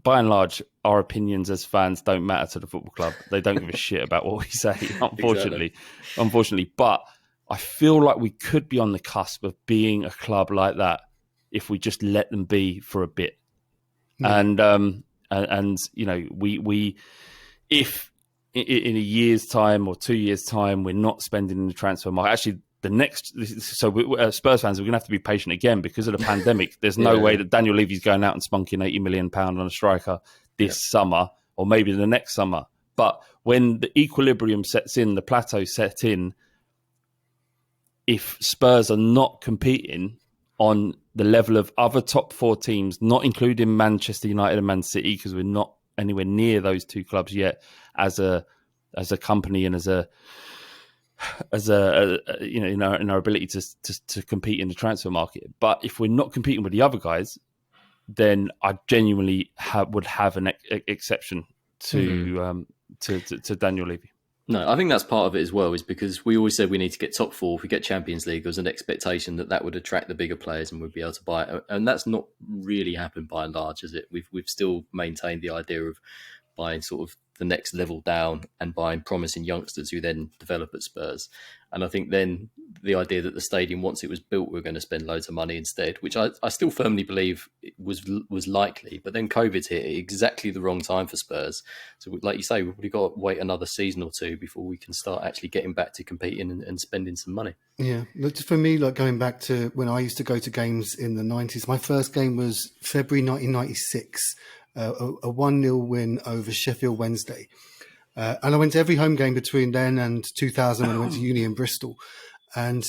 D: by and large, our opinions as fans don't matter to the football club. They don't give a shit about what we say, unfortunately. Unfortunately. But I feel like we could be on the cusp of being a club like that if we just let them be for a bit. And if in a year's time or 2 years' time, we're not spending in the transfer market. Actually, Spurs fans, we're going to have to be patient again because of the pandemic. There's no way that Daniel Levy's going out and spunking £80 million on a striker this summer or maybe the next summer. But when the equilibrium sets in, the plateau sets in, if Spurs are not competing on the level of other top four teams, not including Manchester United and Man City, because we're not anywhere near those two clubs yet as a company and in our ability to compete in the transfer market. But if we're not competing with the other guys, then I genuinely would have an exception to Daniel Levy.
F: No, I think that's part of it as well, is because we always said we need to get top four. If we get Champions League, there was an expectation that would attract the bigger players and we'd be able to buy it. And that's not really happened by and large, is it? We've still maintained the idea of buying sort of the next level down and buying promising youngsters who then develop at Spurs. And I think then the idea that the stadium, once it was built, we're going to spend loads of money instead, which I still firmly believe was likely. But then COVID's hit at exactly the wrong time for Spurs. So like you say, we've probably got to wait another season or two before we can start actually getting back to competing and spending some money. Yeah,
C: look, for me, like going back to when I used to go to games in the 90s, my first game was February 1996, a 1-0 win over Sheffield Wednesday. And I went to every home game between then and 2000 when I went to uni in Bristol. And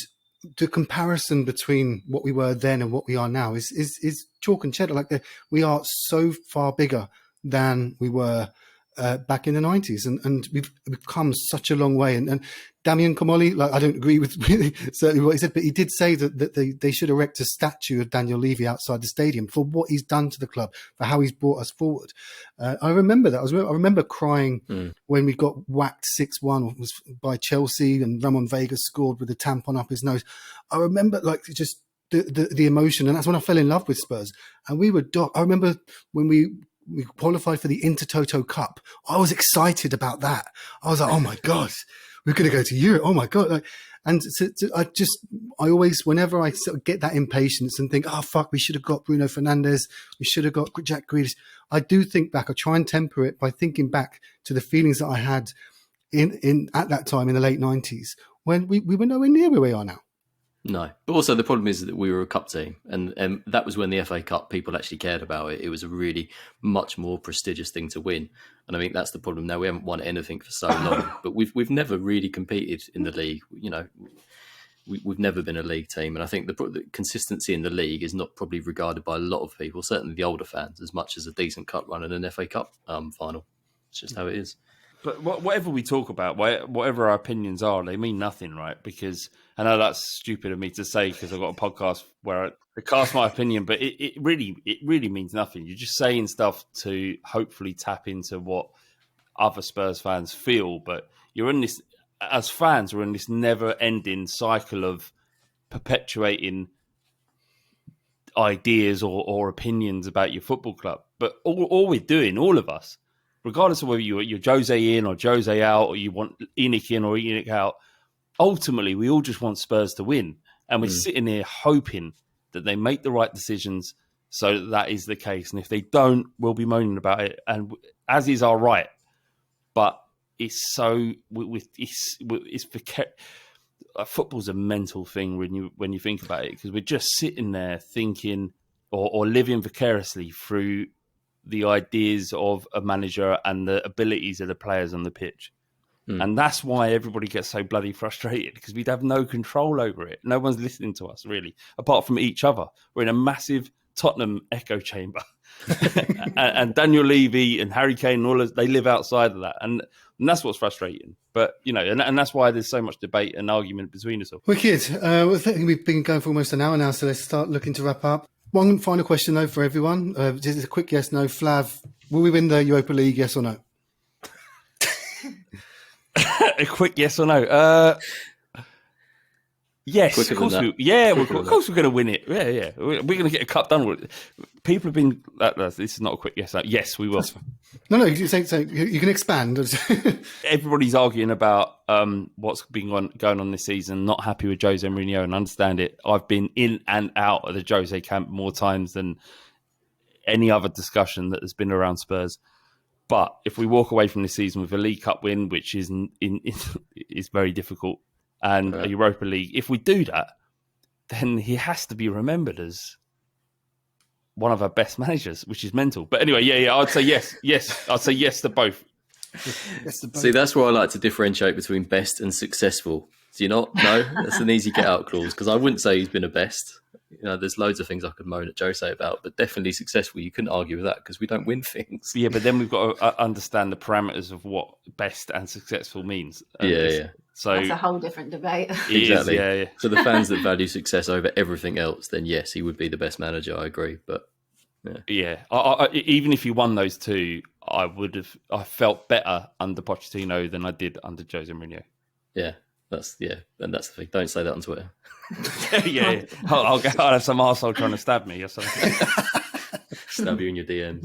C: the comparison between what we were then and what we are now is chalk and cheddar. Like we are so far bigger than we were back in the 90s. And we've come such a long way. And Damian Comolli, like, I don't agree with certainly what he said, but he did say that they should erect a statue of Daniel Levy outside the stadium for what he's done to the club, for how he's brought us forward. I remember that. I remember crying when we got whacked 6-1 by Chelsea and Ramon Vega scored with a tampon up his nose. I remember like just the emotion, and that's when I fell in love with Spurs. And we were I remember when we we qualified for the Intertoto Cup. I was excited about that. I was like, oh my God, we're going to go to Europe. Oh my God. Like, and I always, whenever I sort of get that impatience and think, oh fuck, we should have got Bruno Fernandes, we should have got Jack Grealish. I do think back, I try and temper it by thinking back to the feelings that I had in at that time in the late 90s when we were nowhere near where we are now.
F: No, but also the problem is that we were a cup team, and that was when the FA Cup people actually cared about it. It was a really much more prestigious thing to win, and I think that's the problem now. We haven't won anything for so long, but we've never really competed in the league. You know, we've never been a league team, and I think the consistency in the league is not probably regarded by a lot of people, certainly the older fans, as much as a decent cup run and an FA Cup final. It's just how it is.
D: But whatever we talk about, whatever our opinions are, they mean nothing, right? Because I know that's stupid of me to say because I've got a podcast where I cast my opinion, but it really means nothing. You're just saying stuff to hopefully tap into what other Spurs fans feel. But you're in this, as fans, we're in this never-ending cycle of perpetuating ideas or opinions about your football club. But all we're doing, all of us, regardless of whether you're Jose in or Jose out, or you want ENIC in or ENIC out, ultimately we all just want Spurs to win. And we're sitting here hoping that they make the right decisions so that is the case. And if they don't, we'll be moaning about it. And as is our right. But it's so... football's a mental thing when you think about it, because we're just sitting there thinking or living vicariously through the ideas of a manager and the abilities of the players on the pitch. And that's why everybody gets so bloody frustrated, because we'd have no control over it. No one's listening to us, really, apart from each other. We're in a massive Tottenham echo chamber. and Daniel Levy and Harry Kane, they live outside of that. And that's what's frustrating. But, you know, and that's why there's so much debate and argument between us all.
C: Wicked. I think we've been going for almost an hour now, so let's start looking to wrap up. One final question, though, for everyone. Just a quick yes, no. Flav, will we win the Europa League, yes or no?
D: A quick yes or no? Yes,
F: Quicker
D: of course.
F: than that.
D: Of course we're going to win it. Yeah. We're going to get a cup done with it. People have been... this is not a quick yes. Yes, we will.
C: No, you can expand.
D: Everybody's arguing about what's been going on this season, not happy with Jose Mourinho, and understand it. I've been in and out of the Jose camp more times than any other discussion that has been around Spurs. But if we walk away from this season with a League Cup win, which is very difficult, and a Europa League, if we do that, then he has to be remembered as one of our best managers, which is mental. But anyway, yeah, I'd say yes. I'd say yes to both.
F: See, that's where I like to differentiate between best and successful. Do you not? No, that's an easy get out clause, because I wouldn't say he's been a best. You know, there's loads of things I could moan at Jose about, but definitely successful. You couldn't argue with that because we don't win things.
D: Yeah, but then we've got to understand the parameters of what best and successful means.
F: Yeah.
G: So that's a whole different debate.
F: Exactly.
D: Yeah.
F: So the fans that value success over everything else, then yes, he would be the best manager. I agree, but
D: yeah. I, even if you won those two, I felt better under Pochettino than I did under Jose Mourinho.
F: Yeah. And that's the thing. Don't say that on Twitter.
D: Yeah. I'll have some arsehole trying to stab me or something.
F: Stab you in your DMs.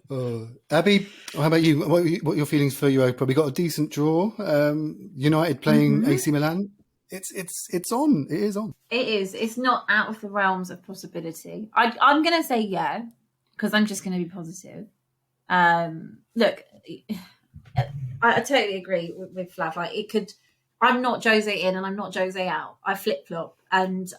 F: Yeah.
C: Abby, how about you? What are your feelings for Europa? We got a decent draw. United playing AC Milan. It's on. It is on.
G: It is. It's not out of the realms of possibility. I'm going to say yeah, because I'm just going to be positive. Look, I totally agree with Flav. Like, it could. I'm not Jose in and I'm not Jose out. I flip flop, and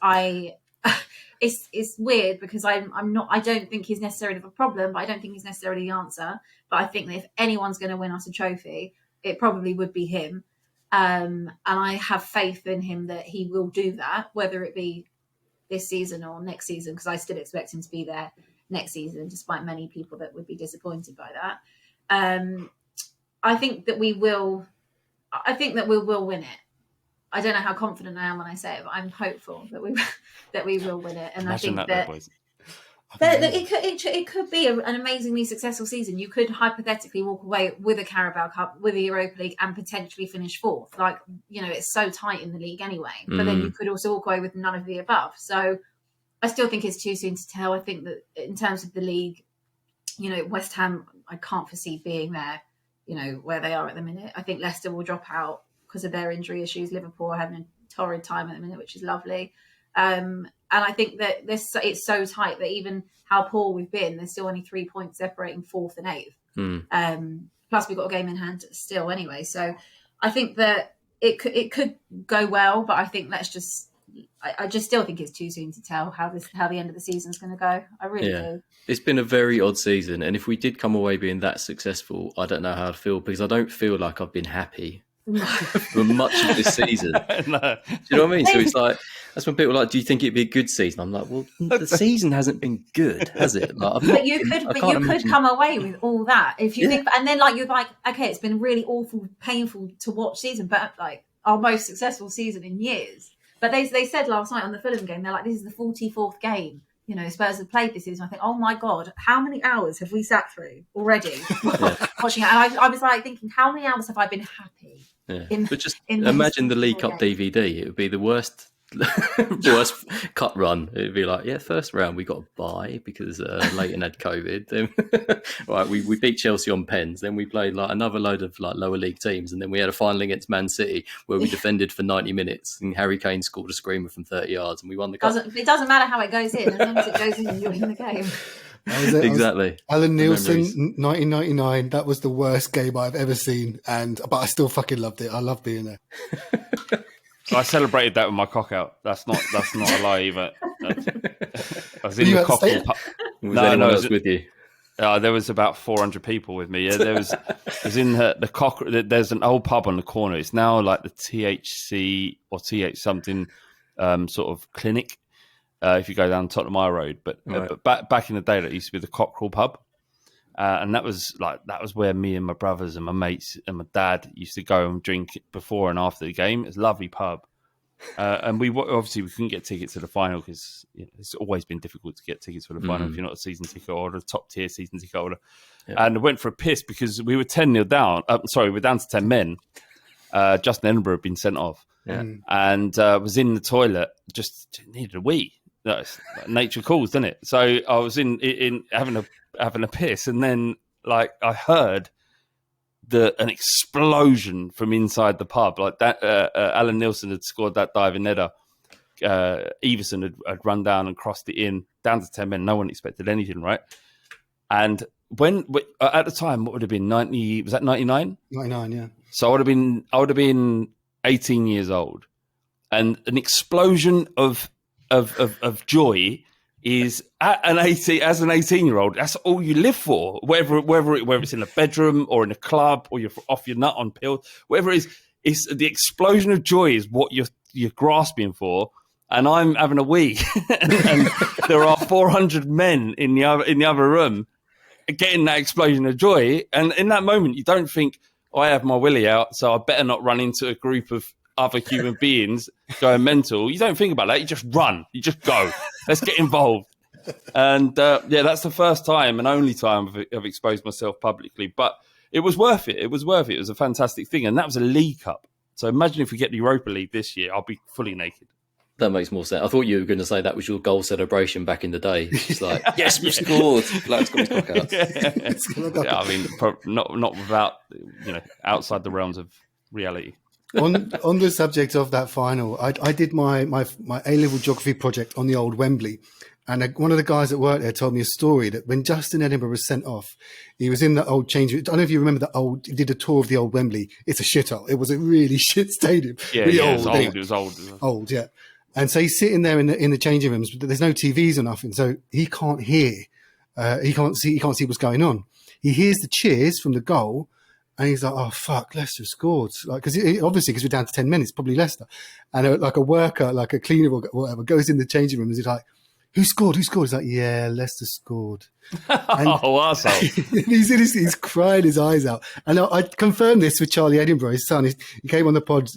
G: it's weird because I don't think he's necessarily the problem, but I don't think he's necessarily the answer. But I think that if anyone's going to win us a trophy, it probably would be him. And I have faith in him that he will do that, whether it be this season or next season, because I still expect him to be there next season, despite many people that would be disappointed by that. I think that we will win it. I don't know how confident I am when I say it, but I'm hopeful that we will win it. And
D: Imagine
G: I think it could be an amazingly successful season. You could hypothetically walk away with a Carabao Cup, with a Europa League, and potentially finish fourth. Like, you know, it's so tight in the league anyway. But then you could also walk away with none of the above. So I still think it's too soon to tell. I think that in terms of the league, West Ham, I can't foresee being there, where they are at the minute. I think Leicester will drop out because of their injury issues. Liverpool are having a torrid time at the minute, which is lovely. And I think that it's so tight that even how poor we've been, there's still only 3 points separating 4th and 8th. Plus we've got a game in hand still anyway. So I think that it could go well, but I think I just still think it's too soon to tell how the end of the season is going to go. I really do.
F: It's been a very odd season, and if we did come away being that successful, I don't know how I'd feel, because I don't feel like I've been happy for much of this season.
D: No.
F: Do you know what I mean? So it's like, that's when people are like, do you think it'd be a good season? I'm like, well, the season hasn't been good, has it? Like,
G: but you could come away with all that if you think, and then you're like, okay, it's been really awful, painful to watch season, but like our most successful season in years. But they said last night on the Fulham game, they're like, this is the 44th game Spurs have played this season. I think, oh my God, how many hours have we sat through already watching it? And I was like thinking, how many hours have I been happy?
F: Yeah. But just imagine the League Cup DVD. It would be the worst cut run. It'd be like, first round we got a bye because Leighton had COVID. Then right, we beat Chelsea on pens. Then we played like another load of like lower league teams, and then we had a final against Man City where we defended for 90 minutes, and Harry Kane scored a screamer from 30 yards, and we won the cup.
G: It doesn't matter how it goes in, as long as it goes in, you're in the game.
F: Exactly.
C: Alan Nielsen, 1999. That was the worst game I've ever seen, but I still fucking loved it. I love being there.
D: So I celebrated that with my cock out. That's not a lie either. I was in the cock.
F: Was anyone else with you?
D: There was about 400 people with me. Yeah, there was in the cock. There's an old pub on the corner. It's now like the THC or TH something sort of clinic. If you go down Tottenham High Road, but back in the day, that used to be the Cockerel pub. And that was where me and my brothers and my mates and my dad used to go and drink before and after the game. It's a lovely pub. And we couldn't get tickets to the final because it's always been difficult to get tickets for the final if you're not a season ticket holder, top tier season ticket holder. Yeah. And I went for a piss because we were 10-0 down. We're down to 10 men. Justin Edinburgh had been sent off. Yeah. And was in the toilet, just needed a wee. Nature calls, doesn't it? So I was in having a piss, and then like I heard an explosion from inside the pub. Like that, Alan Nielsen had scored that diving header. Everson had run down and crossed it in, down to 10 men. No one expected anything, right? And when at the time, what would have been 90? Was that 99?
C: 99, yeah. So
D: I would have been 18 years old, and an explosion of joy is as an 18-year-old, that's all you live for. Whether it's in a bedroom or in a club or you're off your nut on pills, whatever it is, it's the explosion of joy is what you're grasping for. And I'm having a wee, and there are 400 men in the other room getting that explosion of joy. And in that moment, you don't think, I have my willy out, so I better not run into a group of other human beings going mental. You don't think about that. You just run. You just go. Let's get involved. And that's the first time and only time I've exposed myself publicly. But it was worth it. It was a fantastic thing. And that was a League Cup. So imagine if we get the Europa League this year, I'll be fully naked.
F: That makes more sense. I thought you were going to say that was your goal celebration back in the day. It's like, yes, we scored. Vlad's got his cock out.
D: Yeah, I mean, not without, outside the realms of reality.
C: on the subject of that final, I did my A-level geography project on the old Wembley, and one of the guys that worked there told me a story that when Justin Edinburgh was sent off, he was in the old change room. I don't know if you remember he did a tour of the old Wembley. It's a shithole. It was a really shit stadium.
D: Yeah,
C: really
D: old. It was old.
C: Old, yeah. And so he's sitting there in the changing rooms, but there's no TVs or nothing, so he can't hear. He can't see what's going on. He hears the cheers from the goal. And he's like, oh, fuck, Leicester scored. Because we're down to 10 minutes, probably Leicester. And a worker, like a cleaner or whatever, goes in the changing room and he's like, who scored? He's like, yeah, Leicester scored. And
D: arsehole.
C: he's crying his eyes out. And I confirmed this with Charlie Edinburgh, his son. He came on the pod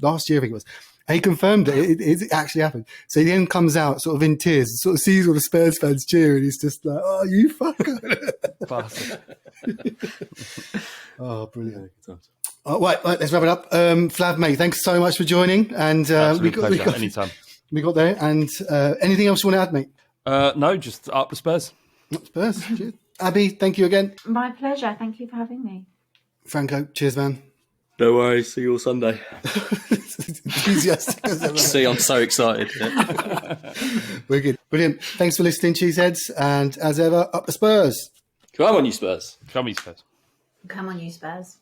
C: last year, I think it was. And he confirmed it actually happened. So he then comes out sort of in tears and sort of sees all the Spurs fans cheering. He's just like, oh, you fucker. Oh, brilliant. Right, let's wrap it up. Flav, mate, thanks so much for joining. And we got
D: anytime.
C: We got there. And anything else you want to add, mate?
D: No, just up the Spurs.
C: Up the Spurs. Cheers. Abby, thank you again.
G: My pleasure. Thank you for having me.
C: Franco, cheers, man.
F: No worries. See you all Sunday.
C: Enthusiastic as ever.
F: See, I'm so excited. Yeah.
C: Wicked. Brilliant. Thanks for listening, Cheeseheads. And as ever, up the Spurs.
F: Come on, you Spurs.
D: Come on, Spurs.
G: Come on, you Spurs.